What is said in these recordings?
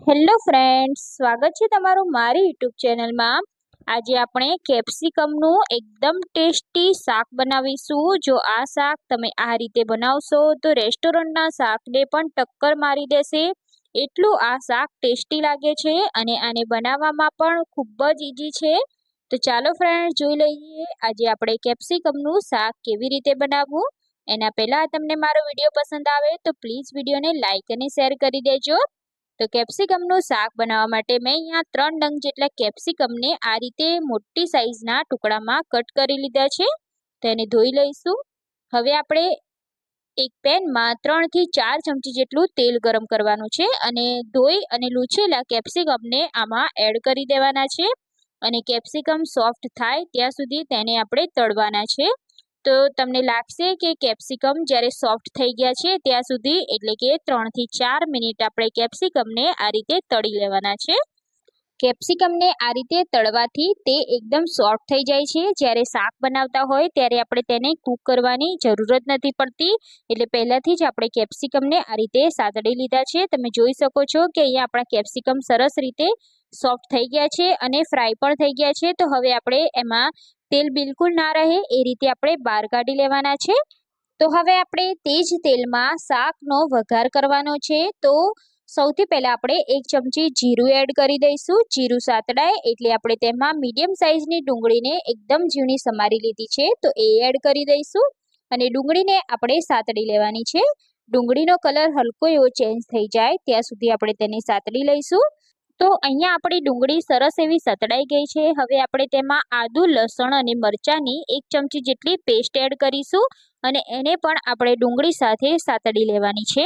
Hello friends, સ્વાગત છે તમારું મારી યુટ્યુબ ચેનલમાં। આજે આપણે કેપ્સિકમનું એકદમ ટેસ્ટી શાક બનાવીશું। જો આ શાક તમે આ રીતે બનાવશો તો રેસ્ટોરન્ટના શાકને પણ ટક્કર મારી દેશે। એટલું આ શાક ટેસ્ટી લાગે છે અને આને બનાવવામાં પણ ખૂબ જ ઈઝી છે। તો ચાલો ફ્રેન્ડ્સ, જોઈ લઈએ આજે આપણે કેપ્સિકમનું શાક કેવી રીતે બનાવવું। એના પહેલાં તમને મારો વિડીયો પસંદ આવે તો પ્લીઝ વિડીયોને લાઇક અને શેર કરી દેજો। તો કેપ્સિકમનું શાક બનાવવા માટે મેં અહીંયા 3 નંગ જેટલા કેપ્સિકમને આ રીતે મોટી સાઈઝના ટુકડામાં કટ કરી લીધા છે। તેને ધોઈ લઈશું। હવે આપણે એક પેનમાં 3 થી 4 ચમચી જેટલું તેલ ગરમ કરવાનું છે અને ધોઈ અને લૂછેલા કેપ્સિકમને આમાં એડ કરી દેવાના છે અને કેપ્સિકમ સોફ્ટ થાય ત્યાં સુધી તેને આપણે તળવાના છે। તો તમને લાગશે કે કેપ્સિકમ જ્યારે સોફ્ટ થઈ ગયા છે ત્યાં સુધી, એટલે કે 3 થી 4 મિનિટ આપણે કેપ્સિકમને આ રીતે તળી લેવાના છે। કેપ્સિકમને આ રીતે તળવાથી તે એકદમ સોફ્ટ થઈ જાય છે। જ્યારે શાક બનાવતા હોય ત્યારે આપણે તેને કૂક કરવાની જરૂર જ નથી પડતી, એટલે પહેલાંથી જ આપણે કેપ્સિકમને આ રીતે સાતળી લીધા છે। તમે જોઈ શકો છો કે અહીંયા આપણા કેપ્સિકમ સરસ રીતે સોફ્ટ થઈ ગયા છે અને ફ્રાય પણ થઈ ગયા છે। તો હવે આપણે એમાં તેલ બિલકુલ ના રહે એ રીતે આપણે બહાર કાઢી લેવાના છે। તો હવે આપણે તે જ તેલમાં શાકનો વઘાર કરવાનો છે। તો સૌથી પહેલાં આપણે 1 ચમચી જીરું એડ કરી દઈશું। જીરું સાતડાય એટલે આપણે તેમાં મીડિયમ સાઇઝની ડુંગળીને એકદમ ઝીણી સમારી લીધી છે તો એ એડ કરી દઈશું અને ડુંગળીને આપણે સાતડી લેવાની છે। ડુંગળીનો કલર હલકો એવો ચેન્જ થઈ જાય ત્યાં સુધી આપણે તેને સાતડી લઈશું। તો અહીંયા આપણી ડુંગળી સરસ એવી સતળાઈ ગઈ છે। હવે આપણે તેમાં આદુ, લસણ અને મરચાંની 1 ચમચી જેટલી પેસ્ટ એડ કરીશું અને એને પણ આપણે ડુંગળી સાથે સાતડી લેવાની છે।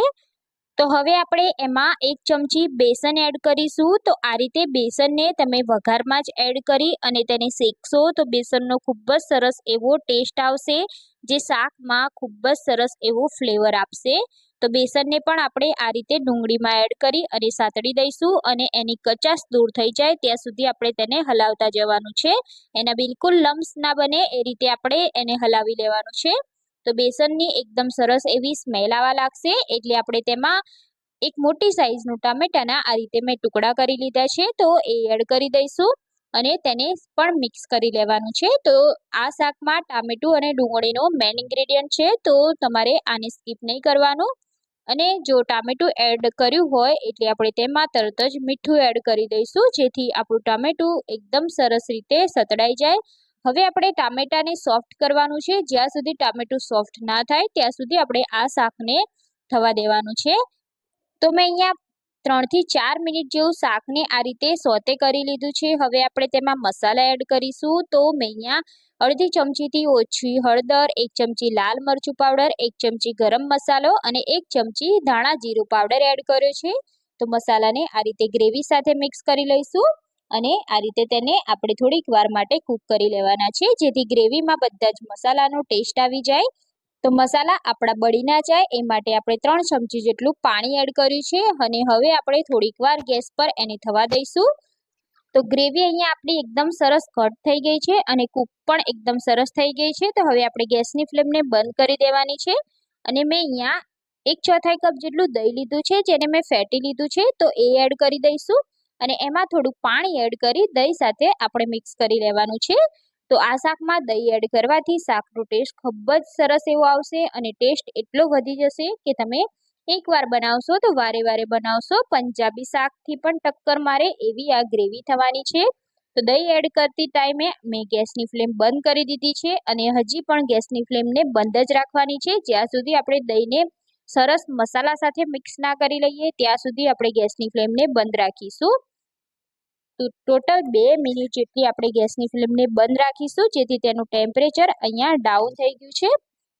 તો હવે આપણે એમાં 1 ચમચી બેસન એડ કરીશું। તો આ રીતે બેસનને તમે વઘારમાં જ એડ કરી અને તેને શેકશો તો બેસનનો ખૂબ જ સરસ એવો ટેસ્ટ આવશે, જે શાકમાં ખૂબ જ સરસ એવો ફ્લેવર આપશે। તો બેસનને પણ આપણે આ રીતે ડુંગળીમાં એડ કરી અને સાતડી દઈશું અને એની કચાશ દૂર થઈ જાય ત્યાં સુધી આપણે તેને હલાવતા જવાનું છે। એના બિલકુલ લમ્સ ના બને એ રીતે આપણે એને હલાવી લેવાનું છે। તો બેસનની એકદમ સરસ એવી સ્મેલ આવવા લાગશે એટલે આપણે તેમાં એક મોટી સાઈઝનું ટામેટાના આ રીતે મેં ટુકડા કરી લીધા છે તો એ એડ કરી દઈશું અને તેને પણ મિક્સ કરી લેવાનું છે। તો આ શાકમાં ટામેટું અને ડુંગળીનો મેઇન ઇન્ગ્રેડિયન્ટ છે, તો તમારે આને સ્કીપ નહીં કરવાનું। અને જો ટામેટું એડ કર્યું હોય એટલે આપણે તેમાં તરત જ મીઠું એડ કરી દઈશું, જેથી આપણું ટામેટું એકદમ સરસ રીતે સતળાઈ જાય। હવે આપણે ટામેટાને સોફ્ટ કરવાનું છે। જ્યાં સુધી ટામેટું સોફ્ટ ના થાય ત્યાં સુધી આપણે આ શાકને થવા દેવાનું છે। તો મેં અહીંયા 3 થી 4 મિનિટ જેવું શાકને આ રીતે સોતે કરી લીધું છે। હવે આપણે તેમાં મસાલા એડ કરીશું। તો મેં અહીંયા અડધી ચમચીથી ઓછી હળદર, 1 ચમચી લાલ મરચું પાવડર, 1 ચમચી ગરમ મસાલો અને 1 ચમચી ધાણા જીરું પાવડર એડ કર્યો છે। તો મસાલાને આ રીતે ગ્રેવી સાથે મિક્સ કરી લઈશું અને આ રીતે તેને આપણે થોડીક વાર માટે કૂક કરી લેવાના છે, જેથી ગ્રેવીમાં બધા જ મસાલાનો ટેસ્ટ આવી જાય। તો મસાલા આપણા બળી ના જાય એ માટે આપણે 3 ચમચી જેટલું પાણી એડ કર્યું છે અને હવે આપણે થોડીક વાર ગેસ પર એને થવા દઈશું। તો ગ્રેવી અહીંયા આપણી એકદમ સરસ ઘટ થઈ ગઈ છે અને કૂક પણ એકદમ સરસ થઈ ગઈ છે। તો હવે આપણે ગેસની ફ્લેમને બંધ કરી દેવાની છે અને મેં અહીંયા 1/4 કપ જેટલું દહીં લીધું છે, જેને મેં ફેટી લીધું છે તો એ એડ કરી દઈશું અને એમાં થોડું પાણી એડ કરી દહીં સાથે આપણે મિક્સ કરી લેવાનું છે। તો આ શાકમાં દહીં એડ કરવાથી શાકનો ટેસ્ટ ખૂબ જ સરસ એવો આવશે અને ટેસ્ટ એટલો વધી જશે કે તમે એકવાર બનાવશો તો વારે વારે બનાવશો। પંજાબી શાકથી પણ ટક્કર મારે એવી આ ગ્રેવી થવાની છે। તો દહીં એડ કરતી ટાઈમે મેં ગેસની ફ્લેમ બંધ કરી દીધી છે અને હજી પણ ગેસની ફ્લેમને બંધ જ રાખવાની છે। જ્યાં સુધી આપણે દહીંને સરસ મસાલા સાથે મિક્સ ના કરી લઈએ ત્યાં સુધી આપણે ગેસની ફ્લેમને બંધ રાખીશું। તો ટોટલ 2 મિનિટ જેટલી આપણે ગેસની ફ્લેમને બંધ રાખીશું, જેથી તેનું ટેમ્પરેચર અહીંયા ડાઉન થઈ ગયું છે।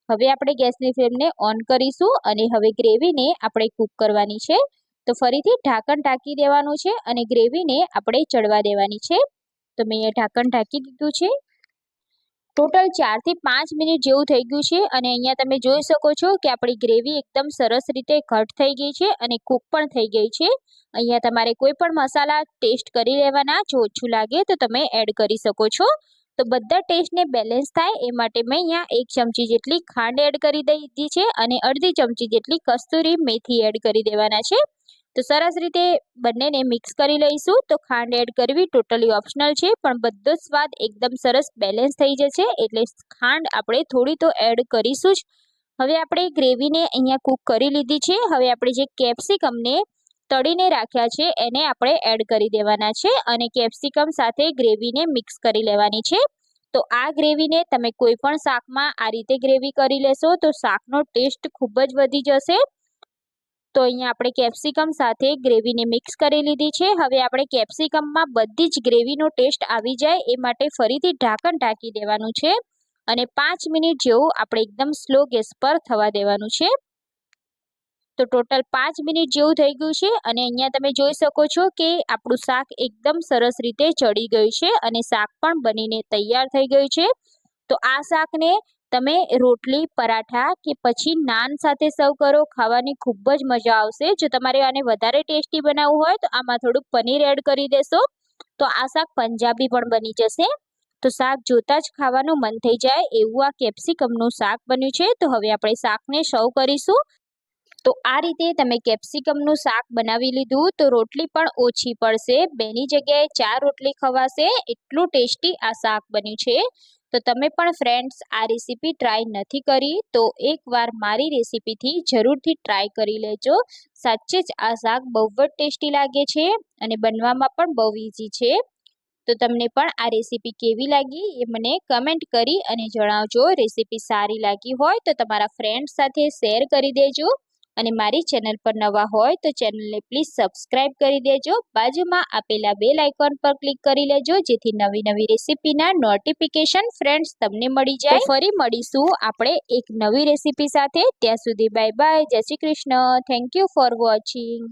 હવે આપણે ગેસની ફ્લેમને ઓન કરીશું અને હવે ગ્રેવીને આપણે કૂક કરવાની છે। તો ફરીથી ઢાંકણ ઢાંકી દેવાનું છે અને ગ્રેવીને આપણે ચડવા દેવાની છે। તો મેં અહીંયા ઢાંકણ ઢાંકી દીધું છે। ટોટલ 4 થી 5 મિનિટ જેવું થઈ ગયું છે અને અહીંયા તમે જોઈ શકો છો કે આપણી ગ્રેવી એકદમ સરસ રીતે ઘટ થઈ ગઈ છે અને કૂક પણ થઈ ગઈ છે। અહીંયા તમારે કોઈ પણ મસાલા ટેસ્ટ કરી લેવાના, જો ઓછું લાગે તો તમે એડ કરી શકો છો। તો બધા ટેસ્ટને બેલેન્સ થાય એ માટે મેં અહીંયા 1 ચમચી જેટલી ખાંડ એડ કરી દીધી છે અને અડધી ચમચી જેટલી કસ્તુરી મેથી એડ કરી દેવાના છે। તો સરસ રીતે બંનેને મિક્સ કરી લઈશું. તો ખાંડ એડ કરવી ટોટલી ઓપ્શનલ છે, પણ બધો સ્વાદ એકદમ સરસ બેલેન્સ થઈ જશે, એટલે ખાંડ આપણે થોડી તો એડ કરીશું જ. હવે આપણે ગ્રેવીને અહીંયા કૂક કરી લીધી છે. હવે આપણે જે કેપ્સિકમને તળીને રાખ્યા છે એને આપણે એડ કરી દેવાના છે અને કેપ્સિકમ સાથે ગ્રેવીને મિક્સ કરી લેવાની છે. તો આ ગ્રેવીને તમે કોઈ પણ શાકમાં આ રીતે ગ્રેવી કરી લેશો તો શાકનો ટેસ્ટ ખૂબ જ વધી જશે. તો અહીંયા આપણે કેપ્સિકમ સાથે ગ્રેવીને મિક્સ કરી લીધી છે. હવે આપણે કેપ્સિકમમાં બધી જ ગ્રેવીનો ટેસ્ટ આવી જાય એ માટે ફરીથી ઢાંકણ ઢાંકી દેવાનું છે અને 5 મિનિટ જેવું આપણે એકદમ સ્લો ગેસ પર થવા દેવાનું છે. તો ટોટલ 5 મિનિટ જેવું થઈ ગયું છે અને અહીંયા તમે જોઈ શકો છો કે આપણું શાક એકદમ સરસ રીતે ચડી ગયું છે અને શાક પણ બનીને તૈયાર થઈ ગયું છે. તો આ શાકને તમે રોટલી, પરાઠા કે પછી નાન સાથે સર્વ કરો, ખાવાની ખૂબ જ મજા આવશે. જો તમારે આને વધારે ટેસ્ટી બનાવવું હોય તો આમાં થોડુંક પનીર એડ કરી દેશો તો આ શાક પંજાબી પણ બની જશે. તો શાક જોતા જ ખાવાનું મન થઈ જાય એવું આ કેપ્સિકમનું શાક બન્યું છે. તો હવે આપણે શાકને સર્વ કરીશું. તો આ રીતે તમે કેપ્સિકમનું શાક બનાવી લીધું તો રોટલી પણ ઓછી પડશે, 2ની જગ્યાએ 4 રોટલી ખવાશે, એટલું ટેસ્ટી આ શાક બન્યું છે. તો તમે પણ ફ્રેન્ડ્સ આ રેસીપી ટ્રાય નથી કરી તો એકવાર મારી રેસીપીથી જરૂરથી ટ્રાય કરી લેજો. સાચે જ આ શાક બહુ જ ટેસ્ટી લાગે છે અને બનવામાં પણ બહુ ઇઝી છે. તો તમને પણ આ રેસીપી કેવી લાગી એ મને કમેન્ટ કરી અને જણાવજો. રેસીપી સારી લાગી હોય તો તમારા ફ્રેન્ડ્સ સાથે શેર કરી દેજો અને મારી ચેનલ પર નવા હોય તો ચેનલને પ્લીઝ સબસ્ક્રાઇબ કરી દેજો. બાજુમાં આપેલા બેલ આઇકોન પર ક્લિક કરી લેજો જેથી નવી રેસીપીના નોટિફિકેશન ફ્રેન્ડ્સ તમને મળી જાય. તો ફરી મળીશું આપણે એક નવી રેસીપી સાથે. ત્યાં સુધી બાય બાય, જય Shri Krishna. Thank you for watching.